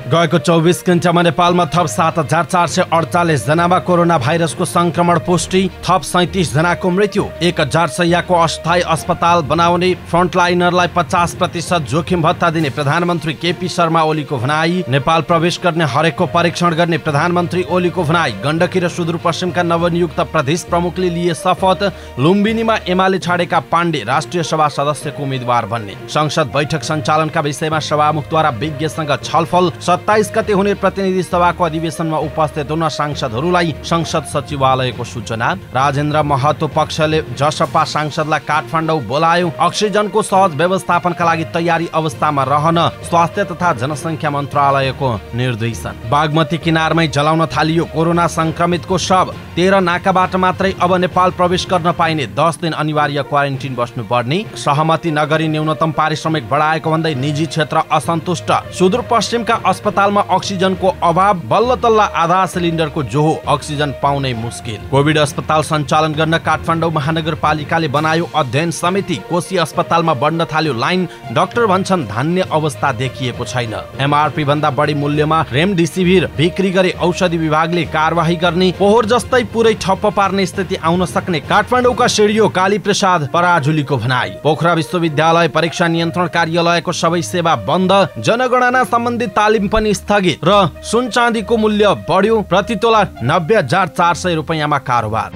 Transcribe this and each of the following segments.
गएको 24 घण्टामा नेपालमा थप 7,448 जनामा कोरोना भाइरसको संक्रमण पुष्टि, थप 37 जनाको मृत्यु। 1,000 शय्याको अस्थायी अस्पताल बनाउने, फ्रन्टलाइनरलाई 50% जोखिम भत्ता दिने प्रधानमन्त्री केपी शर्मा ओलीको भनाई। नेपाल प्रवेश गर्ने हरेकको परीक्षण गर्ने प्रधानमन्त्री ओलीको भनाई। गण्डकी र सुदूरपश्चिमका नवनियुक्त प्रदेश प्रमुखले लिए शपथ। लुम्बिनीमा एमाले छाडेका पाण्डे राष्ट्रिय सभा सदस्यको उम्मेद्वार बन्ने। संसद बैठक सञ्चालनका विषयमा सभामुखद्वारा विज्ञसँग छलफल। 27 गते हुने प्रतिनिधि सभाको अधिवेशनमा उपस्थित हुन सांसदहरूलाई संसद सचिवालयको सूचना। राजेन्द्र महतो पक्षले जसपा सांसदलाई काठमाडौँ बोलायो। अक्सिजनको सहज व्यवस्थापनका लागि तयारी अवस्थामा रहन स्वास्थ्य तथा जनसङ्ख्या मन्त्रालयको निर्देशन। बागमती किनारमै जलाउन थालियो कोरोना संक्रमितको शव। 13 नाकाबाट मात्रै अब नेपाल प्रवेश गर्न पाइने, 10 दिन अनिवार्य क्वारेन्टिन बस्नुपर्ने। सहमति नगरी न्यूनतम पारिश्रमिक बढाएको भन्दै निजी क्षेत्र असन्तुष्ट। सुदूरपश्चिमका अस्पतालमा अक्सिजनको अभाव, बल्ल तल्ला आधा सिलिन्डरको जोहो, अक्सिजन पाउनै मुस्किल। कोभिड अस्पताल सञ्चालन गर्न काठमाडौँ महानगरपालिकाले बनायो अध्ययन समिति। कोशी अस्पतालमा बढ्न थाल्यो लाइन, डाक्टर भन्छन् धान्य अवस्था देखिएको छैन। एमआरपी भन्दा बढी मूल्यमा रेमडेसिभिर बिक्री गरे औषधि विभागले कारवाही गर्ने। पोहोर जस्तै पुरै ठप्प पार्ने स्थिति आउन सक्ने काठमाडौँका सिडिओ कालीप्रसाद पराजुलीको भनाई। पोखरा विश्वविद्यालय परीक्षा नियन्त्रण कार्यालयको सबै सेवा बन्द। जनगणना सम्बन्धी तालिम पनि स्थगित र सुन चाँदीको मूल्य बढ्यो। प्रति तोला 90,400 रुपैयाँमा कारोबार।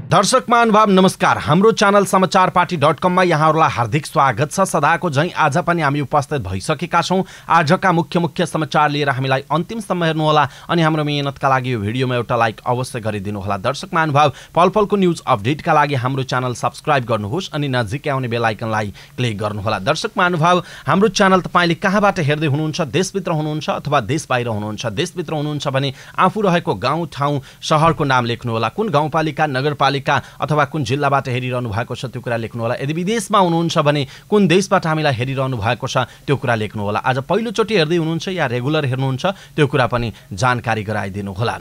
दर्शक महानुभाव नमस्कार। हाम्रो च्यानल समाचारपाटी.com मा यहाँहरूलाई हार्दिक स्वागत छ। सदाको झैं आज पनि हामी उपस्थित भइसकेका छौं। आजका मुख्य समाचार लिएर हामीलाई अन्तिमसम्म हेर्नुहोला अनि हाम्रो मेहनतका लागि यो भिडियोमा एउटा लाइक अवश्य गरिदिनु होला। दर्शक महानुभाव पलपलको न्यूज अपडेटका लागि हाम्रो च्यानल सब्स्क्राइब गर्नुहोस् अनि नजिकै आउने बेल आइकनलाई क्लिक गर्नुहोला। दर्शक महानुभाव हाम्रो च्यानल तपाईले कहाँबाट हेर्दै हुनुहुन्छ, देशभित्र हुनुहुन्छ अथवा देश बाहिर हुनुहुन्छ। देशभित्र हुनुहुन्छ भने आफू रहेको गाउँ ठाउँ शहरको नाम लेख्नुहोला। कुन गाउँपालिका नगरपालिका अथवा कुन जिल्लाबाट हेरिरहनु भएको छ त्यो कुरा लेख्नुहोला। यदि विदेशमा हुनुहुन्छ भने कुन देशबाट हामीलाई हेरिरहनु भएको छ त्यो कुरा लेख्नुहोला। आज पहिलोचोटि हेर्दै हुनुहुन्छ या रेगुलर हेर्नुहुन्छ त्यो कुरा पनि जानकारी गराइदिनु होला।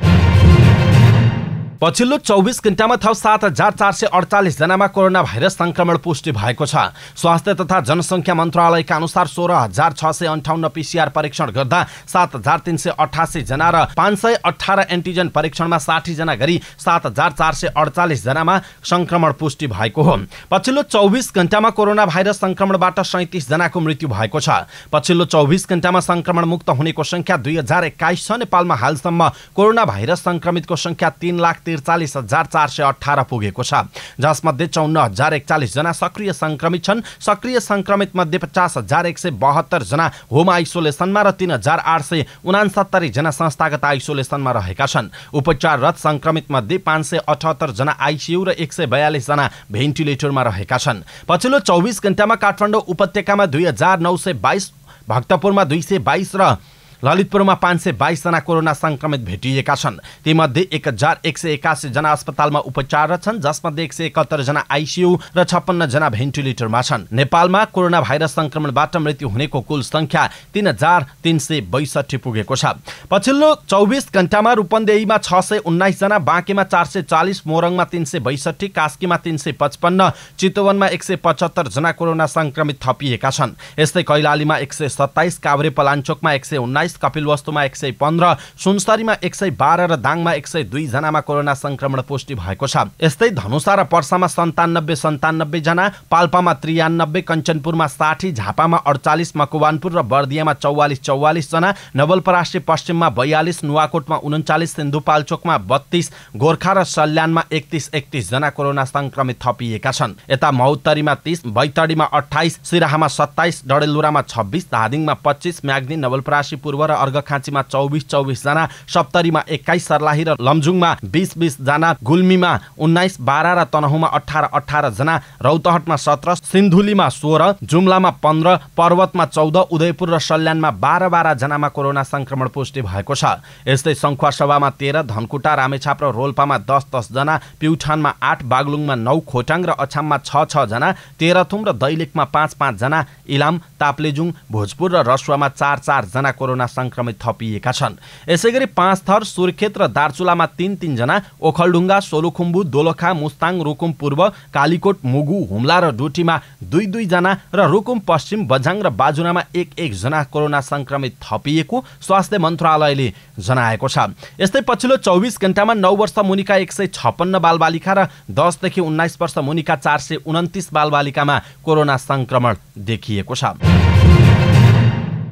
पछिल्लो 24 घण्टामा थप 7,448 जनामा कोरोना भाइरस संक्रमण पुष्टि भएको छ। स्वास्थ्य तथा जनसङ्ख्या मन्त्रालयका अनुसार 16,658 पीसीआर परीक्षण गर्दा 7,388 जना र 518 एन्टिजन परीक्षणमा 60 जना गरी 7,448 जनामा संक्रमण पुष्टि भएको हो। पछिल्लो 24 घण्टामा कोरोना भाइरस संक्रमणबाट 37 जनाको मृत्यु भएको छ। पछिल्लो 24 घण्टामा संक्रमण मुक्त हुनेको संख्या 2021 छ। नेपालमा हालसम्म कोरोना भाइरस संक्रमितको संख्या 3,43,418 पुगेको छ, जसमध्ये 54,041 जना सक्रिय संक्रमित छन्। सक्रिय संक्रमित मध्ये 50,172 जना होम आइसोलेसनमा र 3,869 जना संस्थागत आइसोलेसनमा रहेका छन्। उपचाररत संक्रमित मध्ये 578 जना आइसियु र 142 जना भेन्टिलेटरमा रहेका छन्। पछिल्लो 24 घण्टामा काठमाडौँ उपत्यकामा 2,922, भक्तपुरमा 222 र ललितपुरमा 522 जना कोरोना संक्रमित भेटिएका छन्। तीमध्ये 1,181 जना अस्पतालमा उपचाररत छन्, जसमध्ये 171 जना आइसियु र 56 जना भेन्टिलेटरमा छन्। नेपालमा कोरोना भाइरस संक्रमणबाट मृत्यु हुनेको कुल संख्या 3,362 पुगेको छ। पछिल्लो 24 घण्टामा रूपन्देहीमा 619 जना, बाँकेमा 440, मोरङमा 362, कास्कीमा 355, चितवनमा 175 जना कोरोना संक्रमित थपिएका छन्। यस्तै कैलालीमा 127, काभ्रेपलाञ्चोकमा 119, कपिलवस्तुमा 115, सुनसरीमा 112 र दाङमा 102 जनामा कोरोना संक्रमण पुष्टि भएको छ। यस्तै धनुषा र पर्सामा 97 जना, पाल्पामा 93, कञ्चनपुरमा 60, झापामा 48, मकवानपुर र बर्दियामा 44 जना, नवलपरासी पश्चिममा 42, नुवाकोटमा 39, सिन्धुपाल्चोकमा 32, गोर्खा र सल्यानमा 31 जना कोरोना संक्रमित थपिएका छन्। यता महोत्तरीमा 30, बैतडीमा 28, सिराहामा 27, डडेलधुरामा 26, धादिङमा 25, म्याग्दी, नवलपरासी पूर्व र अर्घखाँचीमा 24 जना, सप्तरीमा 21, सर्लाही र लमजुङमा 20 जना, गुल्मीमा 19, बारा र तनहुमा 18 जना, रौतहटमा 17, सिन्धुलीमा 16, जुम्लामा 15, पर्वतमा 14, उदयपुर र सल्यानमा 12 जनामा कोरोना संक्रमण पुष्टि भएको छ। यस्तै सङ्खुवासभामा 13, धनकुटा, रामेछाप र रोल्पामा 10 जना, प्युठानमा 8, बागलुङमा 9, खोटाङ र अछाममा 6 जना, तेह्रथुम र दैलेखमा 5 जना, इलाम, ताप्लेजुङ, भोजपुर र रसुवामा 4 जना कोरोना कोरोना संक्रमित थपिएका छन्। यसैगरी 5 थर, सुर्खेत र दार्चुलामा 3-3 जना, ओखलढुङ्गा, सोलुखुम्बु, दोलखा, मुस्ताङ, रुकुम पूर्व, कालीकोट, मुगु, हुम्ला र डोटीमा 2-2 जना र रुकुम पश्चिम, बझाङ र बाजुरामा 1-1 जना कोरोना संक्रमित थपिएको स्वास्थ्य मन्त्रालयले जनाएको छ। यस्तै पछिल्लो 24 घण्टामा 9 वर्ष मुनिका 156 बालबालिका र 10 देखि 19 वर्ष मुनिका 429 बालबालिकामा कोरोना संक्रमण देखिएको छ।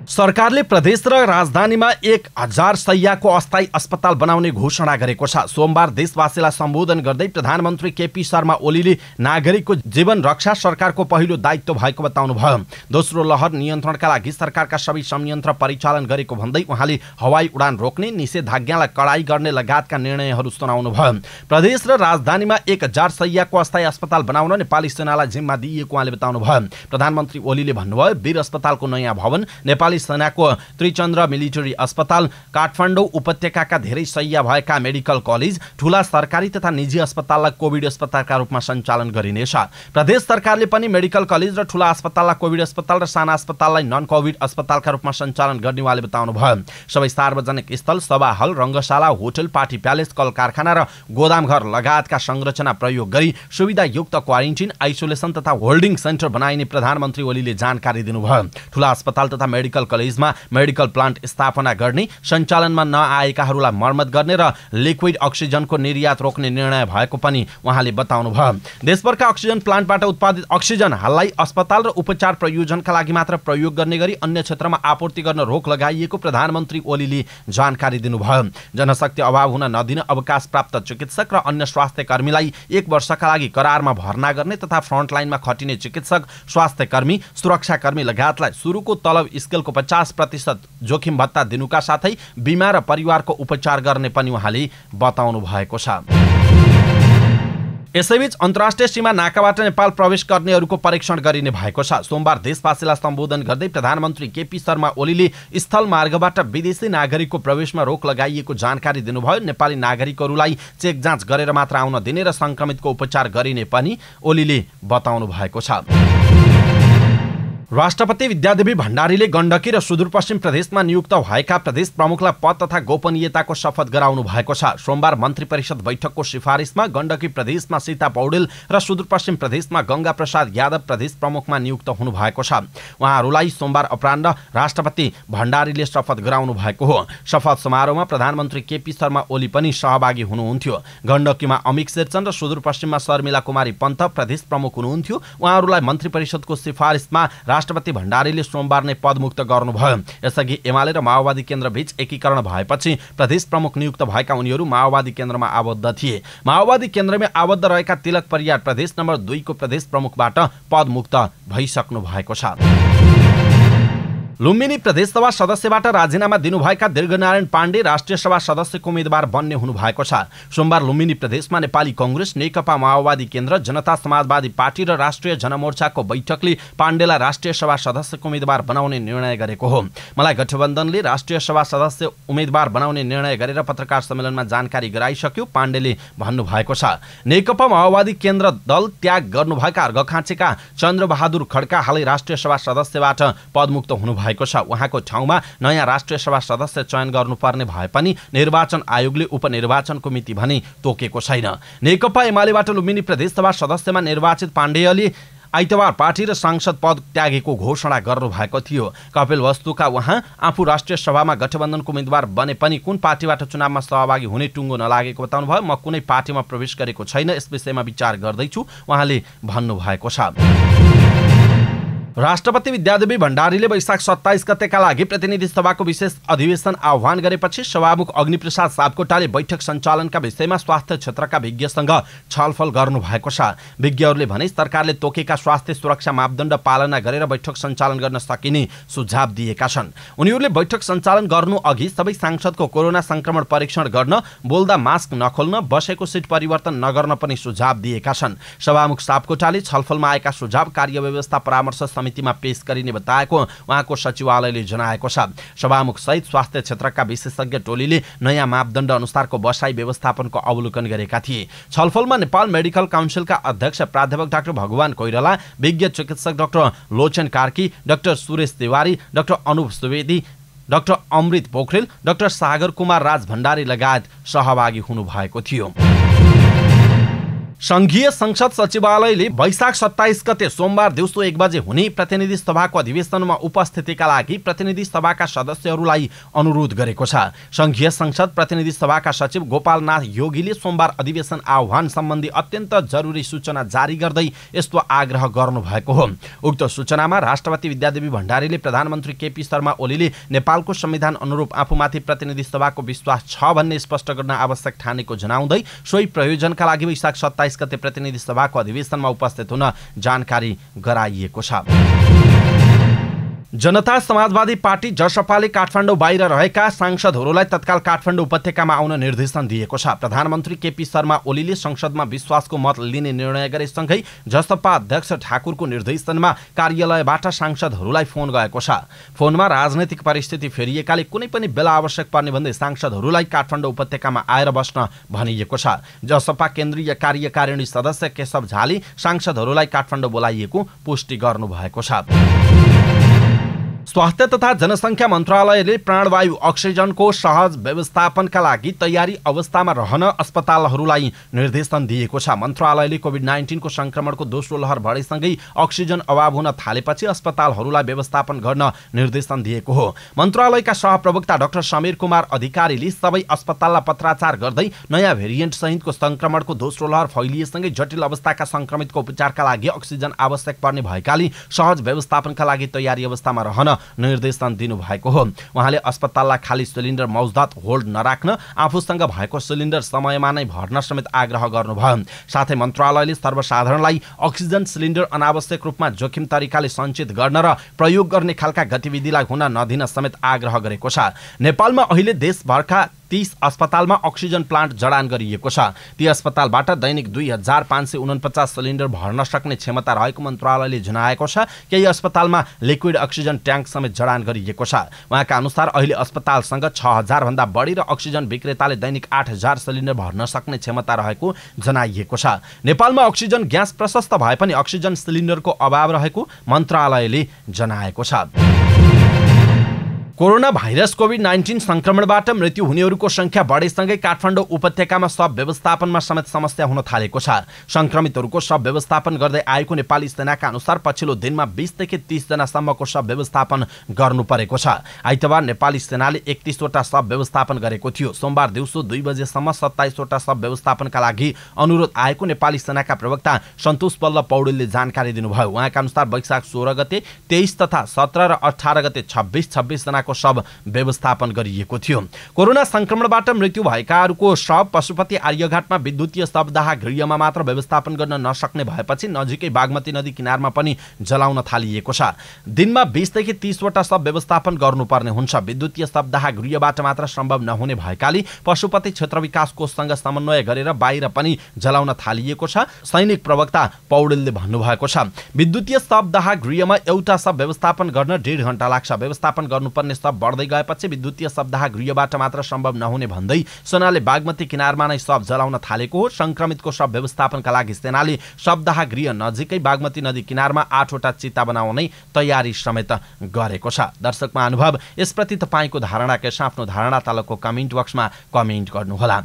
सरकारले प्रदेश र राजधानीमा 1000 शैय्याको अस्थायी अस्पताल बनाउने घोषणा गरेको छ। सोमबार देशवासीलाई सम्बोधन गर्दै प्रधानमन्त्री केपी शर्मा ओलीले नागरिकको जीवन रक्षा सरकारको पहिलो दायित्व भएको बताउनुभयो। दोस्रो लहर नियन्त्रणका लागि सरकारका सबै संयन्त्र परिचालन गरेको भन्दै उहाँले हवाई उडान रोक्ने, निषेधाज्ञालाई कडाई गर्ने लगायतका निर्णयहरू सुनाउनुभयो। प्रदेश र राजधानीमा 1000 शैय्याको अस्थायी अस्पताल बनाउन नेपाली सेनालाई जिम्मा दिइएको उहाँले बताउनुभयो। प्रधानमन्त्री ओलीले भन्नुभयो, वीर अस्पतालको नयाँ भवन, नेपाली सेनाको त्रिचन्द्र मिलिटरी अस्पताल, काठमाडौँ उपत्यकाका धेरै शैय्या भएका मेडिकल कलेज, ठूला सरकारी तथा निजी अस्पताललाई कोभिड अस्पतालका रूपमा सञ्चालन गरिनेछ। प्रदेश सरकारले पनि मेडिकल कलेज र ठूला अस्पताललाई कोभिड अस्पताल र साना अस्पताललाई नन कोभिड अस्पतालका रूपमा सञ्चालन गर्ने उहाँले बताउनुभयो। सबै सार्वजनिक स्थल, सभा हल, रङ्गशाला, होटल, पार्टी प्यालेस, कल कारखाना र गोदामघर लगायतका संरचना प्रयोग गरी सुविधायुक्त क्वारेन्टिन, आइसोलेसन तथा होल्डिङ सेन्टर बनाइने प्रधानमन्त्री ओलीले जानकारी दिनुभयो। ठूला अस्पताल तथा मेडिकल कलेजमा मेडिकल प्लान्ट स्थापना गर्ने, सञ्चालनमा नआएकाहरूलाई मर्मत गर्ने र लिक्विड अक्सिजनको निर्यात रोक्ने निर्णय भएको पनि उहाँले बताउनुभयो। देशभरका अक्सिजन प्लान्टबाट उत्पादित अक्सिजन हाललाई अस्पताल र उपचार प्रयोजनका लागि मात्र प्रयोग गर्ने गरी अन्य क्षेत्रमा आपूर्ति गर्न रोक लगाइएको प्रधानमन्त्री ओलीले जानकारी दिनुभयो। जनशक्ति अभाव हुन नदिन अवकाश प्राप्त चिकित्सक र अन्य स्वास्थ्य कर्मीलाई 1 वर्षका लागि करारमा भर्ना गर्ने तथा फ्रन्टलाइनमा खटिने चिकित्सक, स्वास्थ्य कर्मी, सुरक्षाकर्मी लगायतलाई सुरुको तलब स्केलको 50% जोखिम भत्ता दिनुका साथै बिमा र परिवारको उपचार गर्ने पनि उहाँले बताउनु भएको छ। यसैबीच अन्तर्राष्ट्रिय सीमा नाकाबाट नेपाल प्रवेश गर्नेहरूको परीक्षण गरिने भएको छ। सोमबार देशवासीलाई सम्बोधन गर्दै प्रधानमन्त्री केपी शर्मा ओलीले स्थल मार्गबाट विदेशी नागरिकको प्रवेशमा रोक लगाइएको जानकारी दिनुभयो। नेपाली नागरिकहरूलाई चेक जाँच गरेर मात्र आउन दिने र संक्रमितको उपचार गरिने पनि ओलीले बताउनु भएको छ। राष्ट्रपति विद्यादेवी भण्डारीले गण्डकी र सुदूरपश्चिम प्रदेशमा नियुक्त भएका प्रदेश प्रमुखलाई पद तथा गोपनीयताको शपथ गराउनु भएको छ। सोमबार मन्त्री परिषद बैठकको सिफारिसमा गण्डकी प्रदेशमा सीता पौडेल र सुदूरपश्चिम प्रदेशमा गंगा प्रसाद यादव प्रदेश प्रमुखमा नियुक्त हुनु भएको छ। उहाँहरूलाई सोमबार अपराह्न राष्ट्रपति भण्डारीले शपथ गराउनु भएको हो। शपथ समारोहमा प्रधानमन्त्री केपी शर्मा ओली पनि सहभागी हुनुहुन्थ्यो। गण्डकीमा अमिक शेरचन र सुदूरपश्चिममा शर्मिला कुमारी पन्त प्रदेश प्रमुख हुनुहुन्थ्यो। उहाँहरूलाई मन्त्री परिषदको सिफारिसमा राष्ट्रपति भण्डारीले सोमबार नै पदमुक्त गर्नुभयो। यसअघि एमाले र माओवादी केन्द्र बीच एकीकरण भएपछि प्रदेश प्रमुख नियुक्त भएका उनीहरू माओवादी केन्द्रमा आबद्ध थिए। माओवादी केन्द्रमै आबद्ध रहेका तिलक परियार प्रदेश नम्बर 2 को प्रदेश प्रमुखबाट पदमुक्त भइसक्नु भएको छ। लुम्बिनी प्रदेशसभा सदस्यबाट राजीनामा दिनुभएका दीर्घनारायण पाण्डे राष्ट्रिय सभा सदस्यको उम्मेद्वार बन्ने हुनुभएको छ। सोमबार लुम्बिनी प्रदेशमा नेपाली कांग्रेस, नेकपा माओवादी केन्द्र, जनता समाजवादी पार्टी र राष्ट्रिय जनमोर्चाको बैठकले पाण्डेलाई राष्ट्रिय सभा सदस्यको उम्मेद्वार बनाउने निर्णय गरेको हो। मलाई गठबन्धनले राष्ट्रिय सभा सदस्य उम्मेद्वार बनाउने निर्णय गरेर पत्रकार सम्मेलनमा जानकारी गराइसक्यो, पाण्डेले भन्नुभएको छ। नेकपा माओवादी केन्द्र दल त्याग गर्नुभएका अर्घखाँचेका चन्द्रबहादुर खड्का हालै राष्ट्रिय सभा सदस्यबाट पदमुक्त हुनुभएको छ। उहाँको ठाउँमा नयाँ राष्ट्रिय सभा सदस्य चयन गर्नुपर्ने भए पनि निर्वाचन आयोगले उपनिर्वाचनको मिति भने तोकेको छैन। नेकपा एमालेबाट लुम्बिनी प्रदेशसभा सदस्यमा निर्वाचित पाण्डेयले आइतबार पार्टी र सांसद पद त्यागेको घोषणा गर्नुभएको थियो। कपिल वस्तुका उहाँ आफू राष्ट्रिय सभामा गठबन्धनको उम्मेद्वार बने पनि कुन पार्टीबाट चुनावमा सहभागी हुने टुङ्गो नलागेको बताउनुभयो। म कुनै पार्टीमा प्रवेश गरेको छैन, यस विषयमा विचार गर्दैछु उहाँले भन्नुभएको छ। राष्ट्रपति विद्यादेवी भण्डारीले वैशाख 27 गतेका लागि प्रतिनिधि सभाको विशेष अधिवेशन आह्वान गरेपछि सभामुख अग्निप्रसाद सापकोटाले बैठक सञ्चालनका विषयमा स्वास्थ्य क्षेत्रका विज्ञसँग छलफल गर्नुभएको छ। विज्ञहरूले भने सरकारले तोकेका स्वास्थ्य सुरक्षा मापदण्ड पालना गरेर बैठक सञ्चालन गर्न सकिने सुझाव दिएका छन्। उनीहरूले बैठक सञ्चालन गर्नु अघि सबै सांसदको कोरोना संक्रमण परीक्षण गर्न, बोल्दा मास्क नखोल्न, बसेको सिट परिवर्तन नगर्न पनि सुझाव दिएका छन्। सभामुख सापकोटाले छलफलमा आएका सुझाव कार्यव्यवस्था परामर्श समितिमा पेश गरिने बताएको उहाँको सचिवालयले जनाएको छ। सभामुख सहित स्वास्थ्य क्षेत्रका विशेषज्ञ टोलीले नयाँ मापदण्ड अनुसारको बसाई व्यवस्थापनको अवलोकन गरेका थिए। छलफलमा नेपाल मेडिकल काउन्सिलका अध्यक्ष प्राध्यापक डाक्टर भगवान कोइराला, विज्ञ चिकित्सक doctor Lochan Karki, doctor Suresh Tiwari, doctor Anup Subedi, doctor Amrit Pokharel, doctor Sagar Kumar Raj Bhandari लगायत सहभागी हुनुभएको थियो। संघीय संसद सचिवालयले वैशाख 27 गते सोमबार दिउँसो 1 बजे हुने प्रतिनिधि सभाको अधिवेशनमा उपस्थितिका लागि प्रतिनिधि सभाका सदस्यहरूलाई अनुरोध गरेको छ। संघीय संसद प्रतिनिधि सभाका सचिव गोपालनाथ योगीले सोमबार अधिवेशन आह्वान सम्बन्धी अत्यन्त जरुरी सूचना जारी गर्दै यस्तो आग्रह गर्नुभएको हो। उक्त सूचनामा राष्ट्रपति विद्यादेवी भण्डारीले प्रधानमन्त्री केपी शर्मा ओलीले नेपालको संविधान अनुरूप आफूमाथि प्रतिनिधि सभाको विश्वास छ भन्ने स्पष्ट गर्न आवश्यक ठानेको जनाउँदै सोही प्रयोजनका लागि वैशाख 27 गते प्रतिनिधि सभाको अधिवेशनमा उपस्थित हुन जानकारी गराइएको छ। जनता समाजवादी पार्टी जसपाले काठमाडौँ बाहिर रहेका सांसदहरूलाई तत्काल काठमाडौँ उपत्यकामा आउन निर्देशन दिएको छ। प्रधानमन्त्री केपी शर्मा ओलीले संसदमा विश्वासको मत लिने निर्णय गरेसँगै जसपा अध्यक्ष ठाकुरको निर्देशनमा कार्यालयबाट सांसदहरूलाई फोन गएको छ। फोनमा राजनैतिक परिस्थिति फेरिएकाले कुनै पनि बेला आवश्यक पर्ने भन्दै सांसदहरूलाई काठमाडौँ उपत्यकामा आएर बस्न भनिएको छ। जसपा केन्द्रीय कार्यकारिणी सदस्य केशव झाले सांसदहरूलाई काठमाडौँ बोलाइएको पुष्टि गर्नुभएको छ। स्वास्थ्य तथा जनसङ्ख्या मन्त्रालयले प्राणवायु अक्सिजनको सहज व्यवस्थापनका लागि तयारी अवस्थामा रहन अस्पतालहरूलाई निर्देशन दिएको छ। मन्त्रालयले कोभिड-19 को संक्रमणको दोस्रो लहर बढेसँगै अक्सिजन अभाव हुन थालेपछि अस्पतालहरूलाई व्यवस्थापन गर्न निर्देशन दिएको हो। मन्त्रालयका सहप्रवक्ता डाक्टर समीर कुमार अधिकारीले सबै अस्पताललाई पत्राचार गर्दै नयाँ भेरिएन्ट सहितको संक्रमणको दोस्रो लहर फैलिएसँगै जटिल अवस्थाका संक्रमितको उपचारका लागि अक्सिजन आवश्यक पर्ने भएकाले सहज व्यवस्थापनका लागि तयारी अवस्थामा रहन निर्देशन दिनुभएको हो। उहाँले अस्पताललाई खाली सिलिन्डर मौजदात होल्ड नराख्न, आफूसँग भएको सिलिन्डर समयमा नै भर्न समेत आग्रह गर्नुभयो। साथै मन्त्रालयले सर्वसाधारणलाई अक्सिजन सिलिन्डर अनावश्यक रूपमा जोखिम तरिकाले सञ्चित गर्न र प्रयोग गर्ने खालका गतिविधिलाई हुन नदिन समेत आग्रह गरेको छ। नेपालमा अहिले देशभरका 30 अस्पतालमा अक्सिजन प्लान्ट जडान गरिएको छ। ती अस्पतालबाट दैनिक 2549 सिलिन्डर भर्न सक्ने क्षमता रहेको मन्त्रालयले जनाएको छ। केही अस्पतालमा लिक्विड अक्सिजन ट्याङ्क समेत जडान गरिएको छ। उहाँका अनुसार अहिले अस्पतालसँग 6000 भन्दा बढी र अक्सिजन विक्रेताले दैनिक 8000 सिलिन्डर भर्न सक्ने क्षमता रहेको जनाइएको छ। नेपालमा अक्सिजन ग्यास प्रशस्त भए पनि अक्सिजन सिलिन्डरको अभाव रहेको मन्त्रालयले जनाएको छ। कोरोना भाइरस कोभिड-19 संक्रमणबाट मृत्यु हुनेहरूको संख्या बढेसँगै काठमाडौँ उपत्यकामा शव व्यवस्थापनमा समेत समस्या हुन थालेको छ। संक्रमितहरूको शव व्यवस्थापन गर्दै आएको नेपाली सेनाका अनुसार पछिल्लो दिनमा 20 देखि 30 जनासम्मको शव व्यवस्थापन गर्नु परेको छ। आइतबार नेपाली सेनाले 31 वटा शव व्यवस्थापन गरेको थियो। सोमबार दिउँसो 2 बजेसम्म 27 वटा शव व्यवस्थापनका लागि अनुरोध आएको नेपाली सेनाका प्रवक्ता सन्तोष बल्ल पौडेलले जानकारी दिनुभयो। उहाँका अनुसार वैशाख 16 गते 23 तथा 17 र 18 गते 26 जनाको शव व्यवस्थापन गरिएको थियो। कोरोना संक्रमणबाट मृत्यु भएकाहरूको शव पशुपति आर्यघाटमा विद्युतीय शवदाह गृहमा मात्र व्यवस्थापन गर्न नसक्ने भएपछि नजिकै बागमती नदी किनारमा पनि जलाउन थालिएको छ। दिनमा 20 देखि 30 वटा शव व्यवस्थापन गर्नुपर्ने हुन्छ। विद्युतीय शवदाह गृहबाट मात्र सम्भव नहुने भएकाले पशुपति क्षेत्र विकास कोषसँग समन्वय गरेर बाहिर पनि जलाउन थालिएको छ। सैनिक प्रवक्ता पौडेलले भन्नुभएको छ, विद्युतीय शवदाह गृहमा एउटा शव व्यवस्थापन गर्न 1.5 घण्टा लाग्छ। व्यवस्थापन गर्नुपर्ने शव बढ्दै गएपछि विद्युतीय शवदाह गृहबाट मात्र सम्भव नहुने भन्दै सेनाले बागमती किनारमा नै शव जलाउन थालेको हो। संक्रमितको शव व्यवस्थापनका लागि सेनाले शवदाह गृह नजिकै बागमती नदी किनारमा 8 वटा चिता बनाउने तयारी समेत गरेको छ। दर्शक महानुभाव, यसप्रति तपाईको धारणा के आफ्नो धारणा तलको कमेन्ट बक्समा कमेन्ट गर्नुहोला।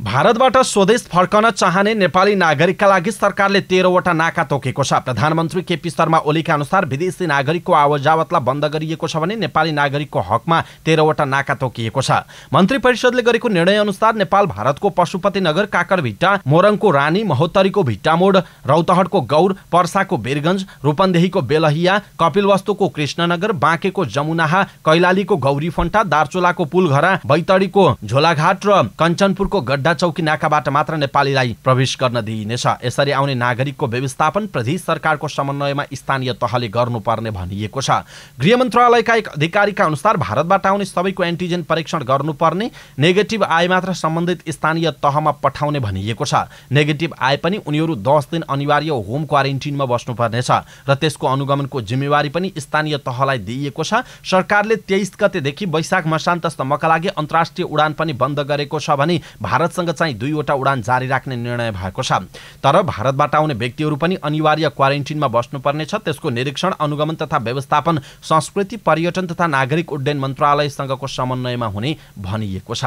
भारतबाट स्वदेश फर्कन चाहने नेपाली नागरिकका लागि सरकारले 13 वटा नाका तोकेको छ। प्रधानमन्त्री केपी शर्मा ओलीका अनुसार विदेशी नागरिकको आवतजावतलाई बन्द गरिएको छ भने नेपाली नागरिकको हकमा 13 वटा नाका तोकिएको छ। मन्त्री परिषदले गरेको निर्णय अनुसार नेपाल भारतको पशुपति नगर, काकरभिट्टा, मोरङको रानी, महोत्तरीको भिट्टामोड, रौतहटको गौर, पर्साको बेरगञ्ज, रूपन्देहीको बेलहिया, कपिलवस्तुको कृष्णनगर, बाँकेको जमुनाहा, कैलालीको गौरीफन्टा, दार्चुलाको पुलघरा, बैतडीको झोलाघाट र कञ्चनपुरको गड्डा चौकी नाकाबाट मात्र नेपालीलाई प्रवेश गर्न दिइनेछ। यसरी आउने नागरिकको व्यवस्थापन प्रदेश सरकारको समन्वयमा स्थानीय तहले गर्नुपर्ने भनिएको छ। गृह मन्त्रालयका एक अधिकारीका अनुसार भारतबाट आउने सबैको एन्टिजेन परीक्षण गर्नुपर्ने, नेगेटिभ आए मात्र सम्बन्धित स्थानीय तहमा पठाउने भनिएको छ। नेगेटिभ आए पनि उनीहरू 10 दिन अनिवार्य होम क्वारेन्टिनमा बस्नुपर्नेछ र त्यसको अनुगमनको जिम्मेवारी पनि स्थानीय तहलाई दिइएको छ। सरकारले 23 गतेदेखि वैशाख मसान्तसम्मका लागि अन्तर्राष्ट्रिय उडान पनि बन्द गरेको छ भने भारत भारतसँग चाहिँ 2 वटा उडान जारी राख्ने निर्णय भएको छ। तर भारतबाट आउने व्यक्तिहरू पनि अनिवार्य क्वारेन्टिनमा बस्नुपर्नेछ। त्यसको निरीक्षण, अनुगमन तथा व्यवस्थापन संस्कृति, पर्यटन तथा नागरिक उड्डयन मन्त्रालयसँगको समन्वयमा हुने भनिएको छ।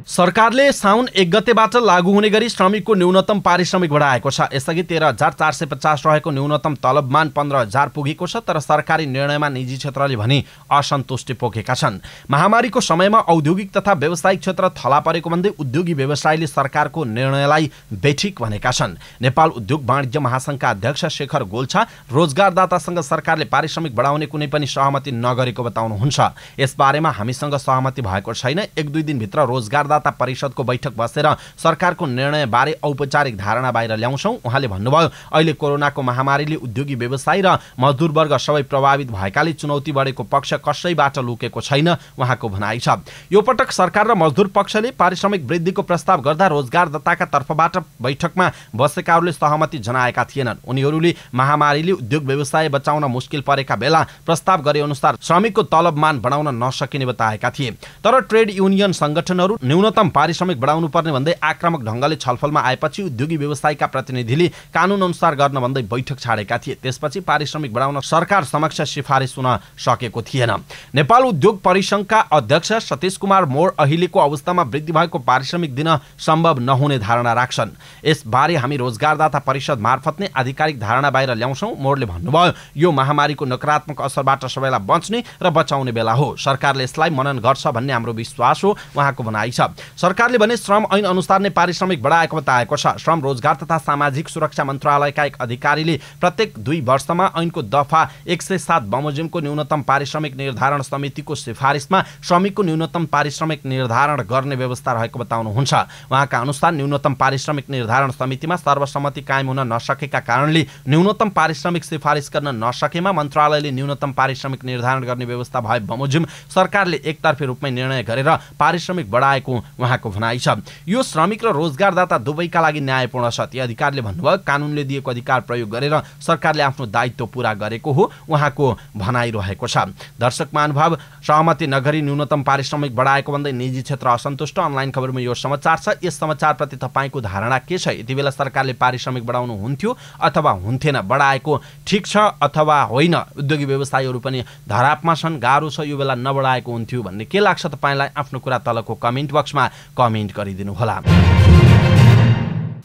सरकारले साउन 1 गतेबाट लागू हुने गरी श्रमिकको न्यूनतम पारिश्रमिक बढाएको छ। यसअघि 13,450 रहेको न्यूनतम तलबमान 15,000 पुगेको छ। तर सरकारी निर्णयमा निजी क्षेत्रले भने असन्तुष्टि पोखेका छन्। महामारीको समयमा औद्योगिक तथा व्यावसायिक क्षेत्र थला परेको भन्दै उद्योगी व्यवसायीले सरकारको निर्णयलाई बेठिक भनेका छन्। नेपाल उद्योग वाणिज्य महासंघका अध्यक्ष शेखर गोल्छा रोजगारदातासँग सरकारले पारिश्रमिक बढाउने कुनै पनि सहमति नगरेको बताउनुहुन्छ। यसबारेमा हामीसँग सहमति भएको छैन। 1-2 दिनभित्र रोजगारदाता परिषदको बैठक बसेर सरकारको निर्णयबारे औपचारिक धारणा बाहिर ल्याउँछौं। उहाँले भन्नुभयो, अहिले कोरोनाको महामारीले उद्योगी व्यवसायी र मजदुरवर्ग सबै प्रभावित भएकाले चुनौती बढेको पक्ष कसैबाट लुकेको छैन उहाँको भनाइ छ। यो पटक सरकार र मजदुर पक्षले पारिश्रमिक वृद्धिको प्रस्ताव गर्दा रोजगारदाताका तर्फबाट बैठकमा बसेकाहरूले सहमति जनाएका थिएनन्। उनीहरूले महामारीले उद्योग व्यवसाय बचाउन मुस्किल परेका बेला प्रस्ताव गरे अनुसार श्रमिकको तलबमान बढाउन नसकिने बताएका थिए। तर ट्रेड युनियन संगठनहरू न्यूनतम पारिश्रमिक बढाउनु पर्ने भन्दै आक्रामक ढंगले छलफलमा आएपछि उद्योगी व्यवसायका प्रतिनिधिले कानून अनुसार गर्न भन्दै बैठक छाडेका थिए। त्यसपछि पारिश्रमिक बढाउन सरकार समक्ष सिफारिस हुन सकेको थिएन। नेपाल उद्योग परिसंघका अध्यक्ष सतीश कुमार मोर अहिलेको अवस्थामा वृद्धि भएको पारिश्रमिक दिन सम्भव नहुने धारणा राख्छन्। यसबारे हामी रोजगारदाता परिषद मार्फत नै आधिकारिक धारणा बाहिर ल्याउँछौं। मोरले भन्नुभयो, यो महामारीको नकारात्मक असरबाट सबैलाई बच्ने र बचाउने बेला हो। सरकारले यसलाई मनन गर्छ भन्ने हाम्रो विश्वास हो उहाँको भनाइ छ। सरकारले भने श्रम ऐन अनुसार नै पारिश्रमिक बढाएको बताएको छ। श्रम, रोजगार तथा सामाजिक सुरक्षा मन्त्रालयका एक अधिकारीले प्रत्येक 2 वर्षमा ऐनको दफा 107 बमोजिमको न्यूनतम पारिश्रमिक निर्धारण समितिको सिफारिसमा श्रमिकको न्यूनतम पारिश्रमिक निर्धारण गर्ने व्यवस्था रहेको बताउनुहुन्छ। उहाँका अनुसार न्यूनतम पारिश्रमिक निर्धारण समितिमा सर्वसम्मति कायम हुन नसकेका कारणले न्यूनतम पारिश्रमिक सिफारिस गर्न नसकेमा मन्त्रालयले न्यूनतम पारिश्रमिक निर्धारण गर्ने व्यवस्था भए बमोजिम सरकारले एकतर्फी रूपमै निर्णय गरेर पारिश्रमिक बढाएको उहाँको भनाइ छ। यो श्रमिक र रोजगारदाता दुवैका लागि न्यायपूर्ण छ। ती अधिकारीले भन्नुभयो, कानूनले दिएको अधिकार प्रयोग गरेर सरकारले आफ्नो दायित्व पूरा गरेको हो उहाँको भनाइ रहेको छ। दर्शक महानुभाव, सहमति नगरी न्यूनतम पारिश्रमिक बढाएको भन्दै निजी क्षेत्र असन्तुष्ट। अनलाइन खबरमा यो समाचार छ। यस समाचारप्रति तपाईको धारणा के छ? यति बेला सरकारले पारिश्रमिक बढाउनु हुन्थ्यो अथवा हुन्थेन? बढाएको ठिक छ अथवा होइन? उद्योगी व्यवसायीहरू पनि धरापमा छन्, गाह्रो छ, यो बेला नबढाएको हुन्थ्यो भन्ने के लाग्छ तपाईलाई? आफ्नो कुरा तलको कमेन्ट बक्समा कमेन्ट गरिदिनु होला।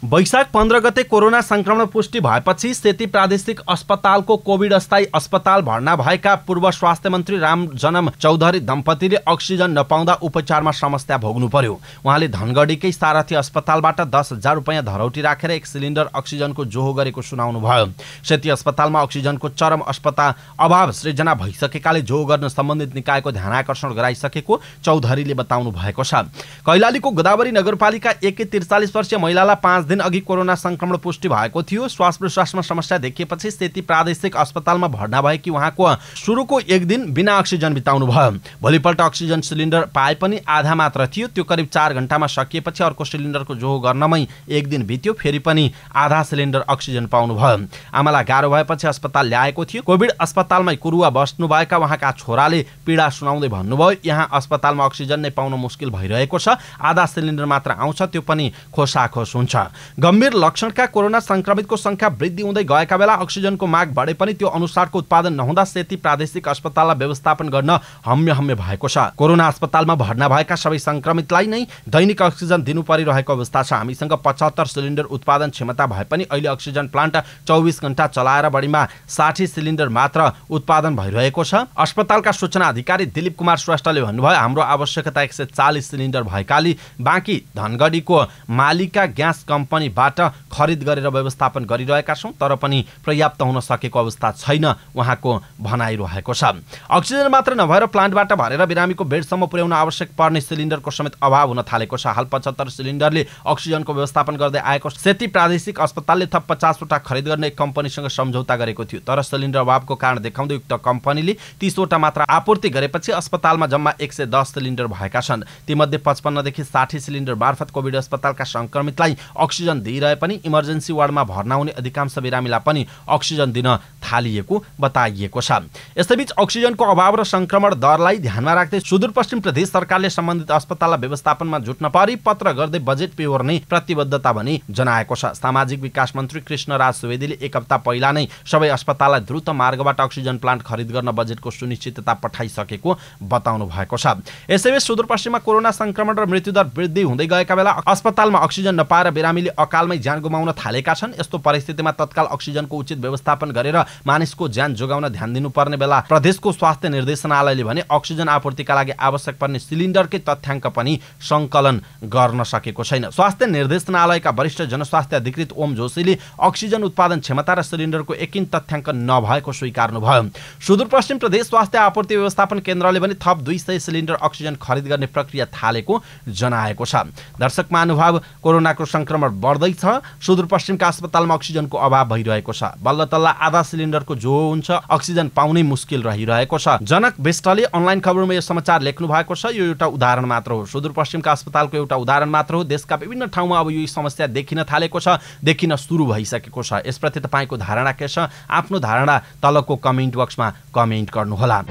वैशाख 15 गते कोरोना संक्रमण पुष्टि भएपछि सेती प्रादेशिक अस्पतालको कोभिड अस्थायी अस्पताल भर्ना भएका पूर्व स्वास्थ्य मन्त्री रामजनम चौधरी दम्पतिले अक्सिजन नपाउँदा उपचारमा समस्या भोग्नु पर्यो। उहाँले धनगढीकै सारथी अस्पतालबाट 10,000 रुपैयाँ धरौटी राखेर 1 सिलिन्डर अक्सिजनको जोहो गरेको सुनाउनु भयो। सेती अस्पतालमा अक्सिजनको चरम अभाव सृजना भइसकेकाले जोहो गर्न सम्बन्धित निकायको ध्यानाकर्षण गराइसकेको चौधरीले बताउनु भएको छ। कैलालीको गोदावरी नगरपालिका 43 वर्षीय महिलालाई 5 दिन अघि कोरोना संक्रमण पुष्टि भएको थियो। श्वास प्रश्वासमा समस्या देखिएपछि सेती प्रादेशिक अस्पतालमा भर्ना भएकी उहाँको सुरुको 1 दिन बिना अक्सिजन बिताउनु भयो। भोलिपल्ट अक्सिजन सिलिन्डर पाए पनि आधा मात्र थियो। त्यो करिब 4 घण्टामा सकिएपछि अर्को सिलिन्डरको जोहो गर्नमै 1 दिन बित्यो। फेरि पनि आधा सिलिन्डर अक्सिजन पाउनु भयो। आमालाई गाह्रो भएपछि अस्पताल ल्याएको थियो। कोभिड अस्पतालमै कुरुवा बस्नुभएका उहाँका छोराले पीडा सुनाउँदै भन्नुभयो, यहाँ अस्पतालमा अक्सिजन नै पाउन मुस्किल भइरहेको छ। आधा सिलिन्डर मात्र आउँछ, त्यो पनि खोसाखोस हुन्छ। गम्भीर लक्षणका कोरोना संक्रमितको संख्या वृद्धि हुँदै गएका बेला अक्सिजनको माग बढे पनि त्यो अनुसारको उत्पादन नहुँदा सेती प्रादेशिक अस्पताललाई व्यवस्थापन गर्न हम्य भएको छ। कोरोना अस्पतालमा भर्ना भएका सबै संक्रमितलाई नै दैनिक अक्सिजन दिनु परिरहेको अवस्था छ। हामीसँग 75 सिलिन्डर उत्पादन क्षमता भए पनि अहिले अक्सिजन प्लान्ट 24 घण्टा चलाएर बढीमा 60 सिलिन्डर मात्र उत्पादन भइरहेको छ। अस्पतालका सूचना अधिकारी दिलीप कुमार श्रेष्ठले भन्नुभयो, हाम्रो आवश्यकता 140 सिलिन्डर भएकाले बाँकी धनगढीको मालिका ग्यास कम्पनीबाट खरिद गरेर व्यवस्थापन गरिरहेका छौं, तर पनि पर्याप्त हुन सकेको अवस्था छैन उहाँको भनाइ रहेको छ। अक्सिजन मात्र नभएर प्लान्टबाट भरेर बिरामीको बेडसम्म पुर्याउन आवश्यक पर्ने सिलिन्डरको समेत अभाव हुन थालेको छ। हाल 75 सिलिन्डरले अक्सिजनको व्यवस्थापन गर्दै आएको सेती प्रादेशिक अस्पतालले थप 50 वटा खरिद गर्ने एक कम्पनीसँग सम्झौता गरेको थियो। तर सिलिन्डर अभावको कारण देखाउँदै उक्त कम्पनीले 30 वटा मात्र आपूर्ति गरेपछि अस्पतालमा जम्मा 110 सिलिन्डर भएका छन्। तीमध्ये 55 देखि 60 सिलिन्डर मार्फत कोभिड अस्पतालका संक्रमितलाई अक्सिजन दिइरहे पनि इमर्जेन्सी वार्डमा भर्ना हुने अधिकांश बिरामीलाई पनि अक्सिजन दिन थालिएको बताइएको छ। यसैबीच अक्सिजनको अभाव र संक्रमण दरलाई ध्यानमा राख्दै सुदूरपश्चिम प्रदेश सरकारले सम्बन्धित अस्पताल व्यवस्थापनमा जुट्न परिपत्र गर्दै बजेट बेहोर्ने प्रतिबद्धता पनि जनाएको छ। सामाजिक विकास मन्त्री कृष्णराज सुवेदीले एक हप्ता पहिला नै सबै अस्पताललाई द्रुत मार्गबाट अक्सिजन प्लान्ट खरिद गर्न बजेटको सुनिश्चितता पठाइसकेको बताउनु भएको छ। यसैबीच सुदूरपश्चिममा कोरोना संक्रमण र मृत्युदर वृद्धि हुँदै गएका बेला अस्पतालमा अक्सिजन नपाएर बिरामीले अकालमै ज्यान गुमाउन थालेका छन्। यस्तो परिस्थितिमा तत्काल अक्सिजनको उचित व्यवस्थापन गरेर मानिसको ज्यान जोगाउन ध्यान दिनुपर्ने बेला प्रदेशको स्वास्थ्य निर्देशनालयले भने अक्सिजन आपूर्तिका लागि आवश्यक पर्ने सिलिन्डरकै तथ्याङ्क पनि सङ्कलन गर्न सकेको छैन। स्वास्थ्य निर्देशनालयका वरिष्ठ जनस्वास्थ्य अधिकृत ओम जोशीले अक्सिजन उत्पादन क्षमता र सिलिन्डरको एकिन तथ्याङ्क नभएको स्वीकार्नुभयो। सुदूरपश्चिम प्रदेश स्वास्थ्य आपूर्ति व्यवस्थापन केन्द्रले पनि थप 200 सिलिन्डर अक्सिजन खरिद गर्ने प्रक्रिया थालेको जनाएको छ। दर्शक महानुभाव, कोरोनाको संक्रमण बढ्दैछ। सुदूरपश्चिमका अस्पतालमा अक्सिजनको अभाव भइरहेको छ। बल्ल तल्ला आधा सिलिन्डरको जो हुन्छ, अक्सिजन पाउनै मुस्किल रहिरहेको छ। जनक बेष्टले अनलाइन खबरमा यो समाचार लेख्नु भएको छ। यो एउटा उदाहरण मात्र हो, सुदूरपश्चिमका अस्पतालको एउटा उदाहरण मात्र हो। देशका विभिन्न ठाउँमा अब यो समस्या देखिन थालेको छ, देखिन सुरु भइसकेको छ। यसप्रति तपाईको धारणा के छ? आफ्नो धारणा तलको कमेन्ट बक्समा कमेन्ट गर्नुहोला।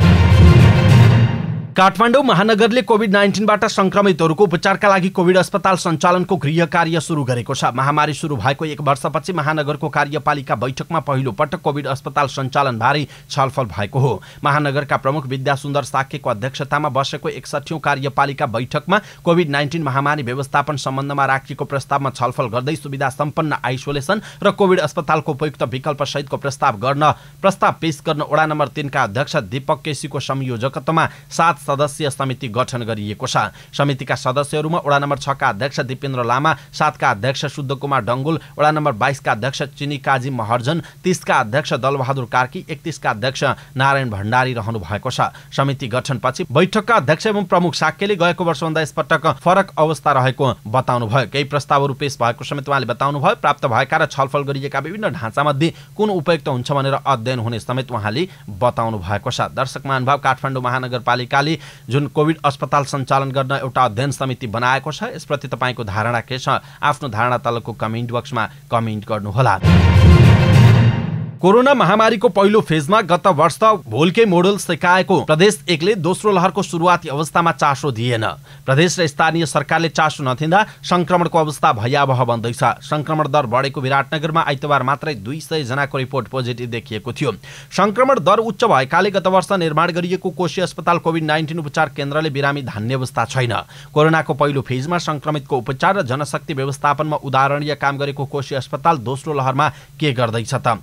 काठमाडौँ महानगरले कोभिड-19बाट संक्रमितहरूको उपचारका लागि कोभिड अस्पताल सञ्चालनको गृह कार्य सुरु गरेको छ। महामारी सुरु भएको 1 वर्षपछि महानगरको कार्यपालिका बैठकमा पहिलो पटक कोभिड अस्पताल सञ्चालनबारे छलफल भएको हो। महानगरका प्रमुख विद्यासुन्दर साक्यको अध्यक्षतामा बसेको 61औं कार्यपालिका बैठकमा कोभिड-19 महामारी व्यवस्थापन सम्बन्धमा राखिएको प्रस्तावमा छलफल गर्दै सुविधा सम्पन्न आइसोलेसन र कोभिड अस्पतालको उपयुक्त विकल्प सहितको प्रस्ताव पेश गर्न वडा नम्बर 3 का अध्यक्ष दीपक केसीको संयोजकत्वमा 7 सदस्यीय समिति गठन गरिएको छ। समितिका सदस्यहरूमा वडा नम्बर 6 का अध्यक्ष दिपेन्द्र लामा, 7 का अध्यक्ष शुद्धकुमार डङ्गुल, वडा नम्बर 22 का अध्यक्ष चिनी काजी महर्जन, 30 का अध्यक्ष दलबहादुर कार्की, 31 का अध्यक्ष नारायण भण्डारी रहनु भएको छ। समिति गठनपछि बैठकका अध्यक्ष एवं प्रमुख साक्यले गएको वर्षभन्दा यसपटक फरक अवस्था रहेको बताउनु भयो। केही प्रस्तावहरू पेश भएको समेत उहाँले बताउनु भयो। प्राप्त भएका र छलफल गरिएका विभिन्न ढाँचामध्ये कुन उपयुक्त हुन्छ भनेर अध्ययन हुने समेत उहाँले बताउनु भएको छ। दर्शक महानुभाव, काठमाडौँ महानगरपालिकाले जुन कोभिड अस्पताल सञ्चालन गर्न एउटा अध्ययन समिति बनाएको छ, यसप्रति तपाईको धारणा के छ? आफ्नो धारणा तलको कमेन्ट बक्समा कमेन्ट गर्नुहोला। कोरोना महामारीको पहिलो फेजमा गत वर्ष भोलके मोडल सिकाएको प्रदेश 1 ले दोस्रो लहरको सुरुवाती अवस्थामा चासो दिएन। प्रदेश र स्थानीय सरकारले चासो नदिँदा संक्रमणको अवस्था भयावह बन्दैछ। संक्रमण दर बढेको विराटनगरमा आइतबार मात्रै 200 जनाको रिपोर्ट पोजिटिभ देखिएको थियो। संक्रमण दर उच्च भएकाले गत वर्ष निर्माण गरिएको कोशी अस्पताल कोभिड-19 उपचार केन्द्रले बिरामी धान्ने अवस्था छैन। कोरोनाको पहिलो फेजमा संक्रमितको उपचार र जनशक्ति व्यवस्थापनमा उदाहरणीय काम गरेको कोशी अस्पताल दोस्रो लहरमा के गर्दैछ त?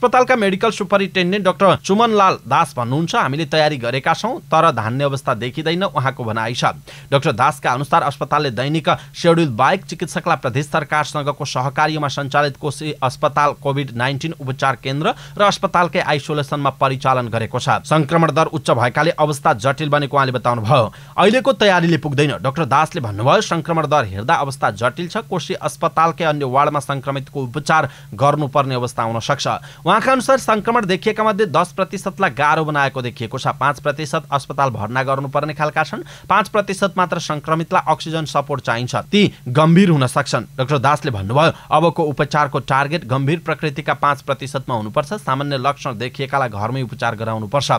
अस्पतालका मेडिकल सुपरिन्टेन्डेन्ट डाक्टर चुमनलाल दास भन्नुहुन्छ, हामीले तयारी गरेका छौं तर धान्ने अवस्था देखिँदैन, उहाँको भनाइ छ। डाक्टर दासका अनुसार अस्पतालले दैनिक शेड्युल बाहेक चिकित्सकलाई प्रदेश सरकारसँगको सहकार्यमा सञ्चालित कोशी अस्पताल कोभिड-19 उपचार केन्द्र र अस्पतालकै आइसोलेसनमा परिचालन गरेको छ। संक्रमण दर उच्च भएकाले अवस्था जटिल बनेको उहाँले बताउनु भयो। अहिलेको तयारीले पुग्दैन। डाक्टर दासले भन्नुभयो, संक्रमण दर हेर्दा अवस्था जटिल छ। कोशी अस्पतालकै अन्य वार्डमा संक्रमितको उपचार गर्नुपर्ने अवस्था हुन सक्छ। उहाँका अनुसार संक्रमण देखिएका मध्ये 10% गाह्रो बनाएको देखिएको छ। 5% अस्पताल भर्ना गर्नुपर्ने खालका छन्। 5% मात्र संक्रमितलाई अक्सिजन सपोर्ट चाहिन्छ, ती गम्भीर हुन सक्छन्। डाक्टर दासले भन्नुभयो, अबको उपचारको टार्गेट गम्भीर प्रकृतिका 5% मा हुनुपर्छ। सामान्य लक्षण देखिएकालाई घरमै उपचार गराउनुपर्छ।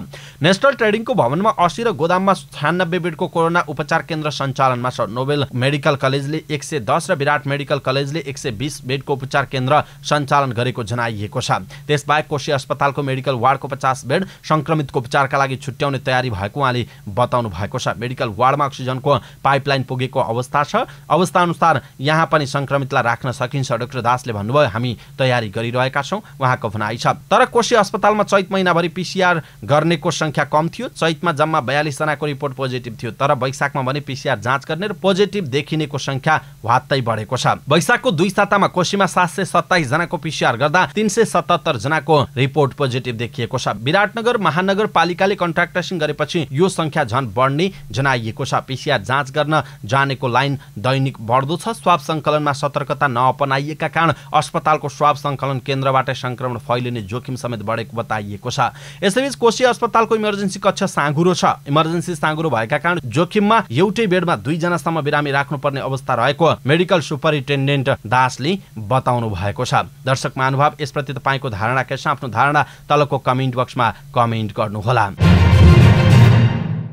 नेशनल ट्रेडिङको भवनमा 80 र गोदाममा 96 बेडको कोरोना उपचार केन्द्र सञ्चालनमा छ। नोबेल मेडिकल कलेजले 110 र विराट मेडिकल कलेजले 120 बेडको उपचार केन्द्र सञ्चालन गरेको जनाइएको छ। त्यसबाहेक कोशी अस्पतालको मेडिकल वार्डको 50 बेड संक्रमितको उपचारका लागि छुट्याउने तयारी भएको उहाँले बताउनु भएको छ। मेडिकल वार्डमा अक्सिजनको पाइपलाइन पुगेको अवस्था छ। अवस्था अनुसार यहाँ पनि संक्रमितलाई राख्न सकिन्छ। डाक्टर दासले भन्नुभयो, हामी तयारी गरिरहेका छौं, उहाँको भनाइ छ। तर कोशी अस्पतालमा चैत महिनाभरि पीसीआर गर्नेको संख्या कम थियो। चैतमा जम्मा 42 जनाको रिपोर्ट पोजिटिभ थियो, तर वैशाखमा भने पीसीआर जाँच गर्ने र पोजिटिभ देखिनेको संख्या वात्तै बढेको छ। वैशाखको 2 सातामा कोशीमा 727 जनाको पीसीआर गर्दा 377 जनाको रिपोर्ट पोजिटिभ देखिएको छ। विराटनगर महानगरपालिकाले कन्ट्याक्ट ट्रेसिङ गरेपछि यो संख्या झन बढ्ने जनाइएको छ। पीसीआर जाँच गर्न जानेको लाइन दैनिक बढ्दो छ। स्वाब सङ्कलनमा सतर्कता नअपनाइएका कारण अस्पतालको स्वाब सङ्कलन केन्द्रबाट संक्रमण फैलिने जोखिम समेत बढेको बताइएको छ। यसैबीच कोशी अस्पतालको इमर्जेन्सी कक्ष साँघुरो छ। इमर्जेन्सी साँघुरो भएका कारण जोखिममा एउटै बेडमा 2 जनासम्म बिरामी राख्नुपर्ने अवस्था रहेको मेडिकल सुपरिन्टेन्डेन्ट दासले बताउनु भएको छ। दर्शक महानुभाव, यसप्रति तपाईको धारणा के छ? आफ्नो धारणा तलको कमेन्ट बक्समा कमेन्ट गर्नुहोला।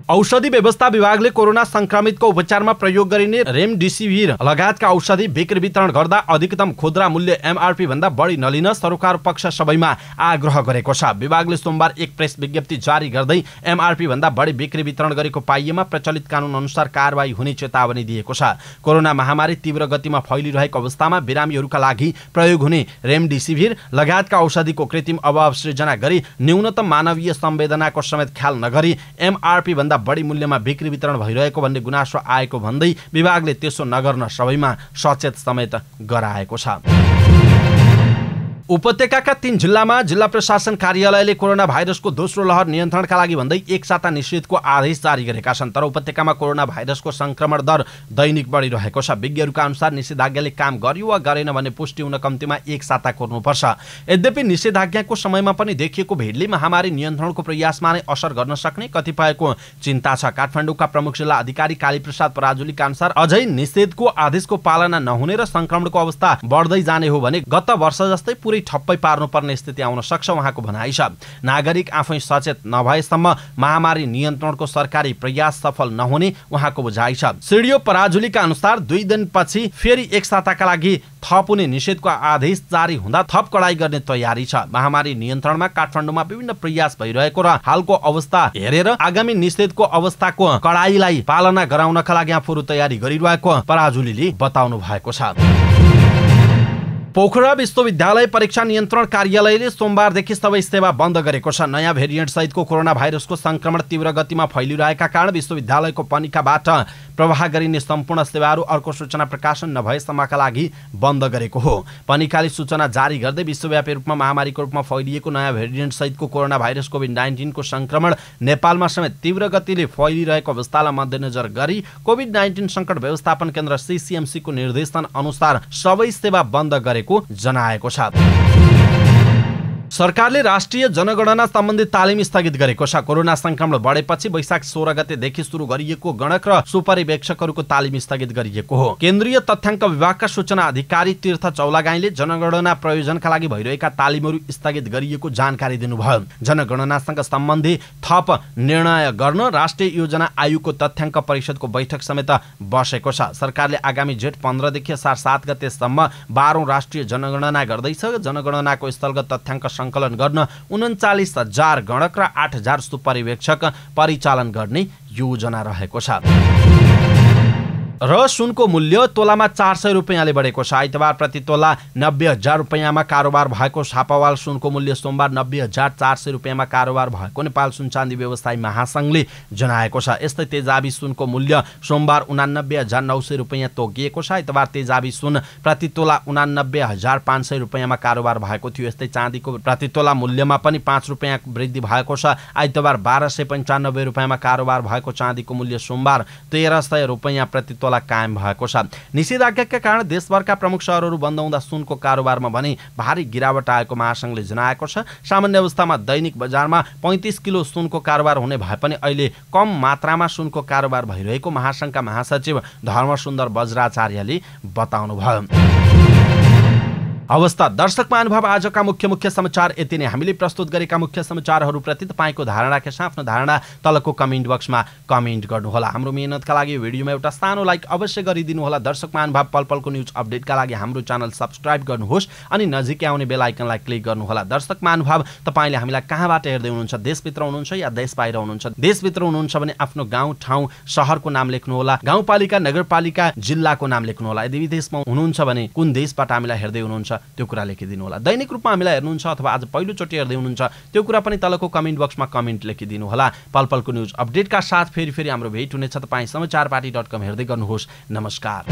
औषधि व्यवस्था विभागले कोरोना संक्रमितको उपचारमा प्रयोग गरिने रेमडेसिभिर लगायतका औषधि बिक्री वितरण गर्दा अधिकतम खुद्रा मूल्य एमआरपी भन्दा बढी नलिन सरकार पक्ष सबैमा आग्रह गरेको छ। विभागले सोमबार एक प्रेस विज्ञप्ति जारी गर्दै एमआरपी भन्दा बढी बिक्री वितरण गरेको पाइएमा प्रचलित कानून अनुसार कारबाही हुने चेतावनी दिएको छ। कोरोना महामारी तीव्र गतिमा फैलिरहेको अवस्थामा बिरामीहरूका लागि प्रयोग हुने रेमडेसिभिर लगायतका औषधिको कृत्रिम अभाव सृजना गरी न्यूनतम मानवीय संवेदनाको समेत ख्याल नगरी एमआरपी भन्दा बढी मूल्यमा बिक्री वितरण भइरहेको भन्ने गुनासो आएको भन्दै विभागले त्यसो नगर्न सबैमा सचेत समेत गराएको छ। उपत्यकाका 3 जिल्लामा जिल्ला प्रशासन कार्यालयले कोरोना भाइरसको दोस्रो लहर नियन्त्रणका लागि भन्दै एक साता निषेधको आदेश जारी गरेका छन्। तर उपत्यकामा कोरोना भाइरसको संक्रमण दर दैनिक बढिरहेको छ। विज्ञहरूका अनुसार निषेधाज्ञाले काम गर्यो वा गरेन भन्ने पुष्टि हुन कम्तीमा एक साता कोर्नुपर्छ। यद्यपि निषेधाज्ञाको समयमा पनि देखिएको भिडले महामारी नियन्त्रणको प्रयासमा नै असर गर्न सक्ने कतिपयको चिन्ता छ। काठमाडौँका प्रमुख जिल्ला अधिकारी कालीप्रसाद पराजुलीका अनुसार अझै निषेधको आदेशको पालना नहुने र संक्रमणको अवस्था बढ्दै जाने हो भने गत वर्ष जस्तै ठप्पै पार्नुपर्ने स्थिति आउन सक्छ उहाँको भनाइ छ। नागरिक आफै सचेत नभएसम्म महामारी नियन्त्रणको सरकारी प्रयास सफल नहुने उहाँको बुझाइ छ। सिडिओ पराजुलीका अनुसार 2 दिनपछि फेरि एक साताका लागि थप हुने निषेधको आदेश जारी हुँदा थप कडाई गर्ने तयारी छ। महामारी नियन्त्रणमा काठमाडौँमा विभिन्न प्रयास भइरहेको र हालको अवस्था हेरेर आगामी निषेधको अवस्थाको कडाईलाई पालना गराउनका लागि आफूहरू तयारी गरिरहेको पराजुलीले बताउनु भएको छ। पोखरा विश्वविद्यालय परीक्षा नियन्त्रण कार्यालयले सोमबारदेखि सबै सेवा बन्द गरेको छ। नयाँ भेरिएन्ट सहितको कोरोना भाइरसको संक्रमण तीव्र गतिमा फैलिरहेका कारण विश्वविद्यालयको पनिकाबाट प्रवाह गरिने सम्पूर्ण सेवाहरू अर्को सूचना प्रकाशन नभएसम्मका लागि बन्द गरेको हो। पनिकाले सूचना जारी गर्दै विश्वव्यापी रूपमा महामारीको रूपमा फैलिएको नयाँ भेरिएन्ट सहितको कोरोना भाइरस कोभिड-19 को संक्रमण नेपालमा समेत तीव्र गतिले फैलिरहेको अवस्थालाई मध्यनजर गरी कोभिड-19 संकट व्यवस्थापन केन्द्र सीसीएमसी को निर्देशन अनुसार सबै सेवा बन्द गरेको जनाएको छ। सरकारले राष्ट्रिय जनगणना सम्बन्धी तालिम स्थगित गरेको छ। कोरोना संक्रमण बढेपछि वैशाख 16 गतेदेखि सुरु गरिएको गणक र सुपरिवेक्षकहरूको तालिम स्थगित गरिएको हो। केन्द्रीय तथ्याङ्क विभागका सूचना अधिकारी तीर्थ चौलागाईले जनगणना प्रयोजनका लागि भइरहेका तालिमहरू स्थगित गरिएको जानकारी दिनुभयो। जनगणनासँग सम्बन्धी थप निर्णय गर्न राष्ट्रिय योजना आयोगको तथ्याङ्क परिषदको बैठक समेत बसेको छ। सरकारले आगामी जेठ 15 देखि असार 7 गतेसम्म 12औं राष्ट्रिय जनगणना गर्दैछ। जनगणनाको स्थलगत तथ्याङ्क संकलन गर्न 39,000 गणक र 8,000 सुपरिवेक्षक परिचालन गर्ने योजना रहेको छ। र सुनको मूल्य तोलामा 400 रुपैयाँले बढेको छ। आइतबार प्रति तोला 90,000 रुपैयाँमा कारोबार भएको छापावाल सुनको मूल्य सोमबार 90,400 रुपैयाँमा कारोबार भएको नेपाल सुनचाँदी व्यवसायी महासंघले जनाएको छ। यस्तै तेजाबी सुनको मूल्य सोमबार 89,900 रुपैयाँ तोकिएको छ। आइतबार तेजाबी सुन प्रति तोला 89,500 रुपैयाँमा कारोबार भएको थियो। यस्तै चाँदीको प्रति तोला मूल्यमा पनि 5 रुपैयाँ वृद्धि भएको छ। आइतबार 1295 रुपैयाँमा कारोबार भएको चाँदीको मूल्य सोमबार 1300 रुपैयाँ प्रति तोला कायम भएको छ। निषेधाज्ञाका कारण देशभरका प्रमुख शहरहरू बन्द हुँदा सुनको कारोबारमा भने भारी गिरावट आएको महासंघले जनाएको छ। सामान्य अवस्थामा दैनिक बजारमा 35 किलो सुनको कारोबार हुने भए पनि अहिले कम मात्रामा सुनको कारोबार भइरहेको महासंघका महासचिव धर्मसुन्दर बज्राचार्यले बताउनुभयो। अवस्था दर्शक महानुभाव, आजका मुख्य समाचार यति नै। हामीले प्रस्तुत गरेका मुख्य समाचारहरूप्रति तपाईको धारणा के छ? आफ्नो धारणा तलको कमेन्ट बक्समा कमेन्ट गर्नुहोला। हाम्रो मेहनतका लागि भिडियोमा एउटा सानो लाइक अवश्य गरिदिनु होला। दर्शक महानुभाव, पलपलको न्यूज अपडेटका लागि हाम्रो च्यानल सब्स्क्राइब गर्नुहोस् अनि नजिकै आउने बेल आइकनलाई क्लिक गर्नुहोला। दर्शक महानुभाव, तपाईले हामीलाई कहाँबाट हेर्दै हुनुहुन्छ? देशभित्र हुनुहुन्छ या देश बाहिर हुनुहुन्छ? देशभित्र हुनुहुन्छ भने आफ्नो गाउँ, ठाउँ, शहरको नाम लेख्नुहोला। गाउँपालिका, नगरपालिका, जिल्लाको नाम लेख्नुहोला। यदि विदेशमा हुनुहुन्छ भने कुन देशबाट हामीलाई हेर्दै हुनुहुन्छ त्यो कुरा लेखिदिनु होला। दैनिक रूपमा हामीलाई हेर्नुहुन्छ अथवा आज पहिलोचोटि हेर्दै हुनुहुन्छ त्यो कुरा पनि तलको कमेन्ट बक्समा कमेन्ट लेखिदिनु होला। पलपलको न्यूज अपडेटका साथ फेरि हाम्रो भेट हुनेछ। तपाईँ समाचारपाटी.com हेर्दै गर्नुहोस्। नमस्कार।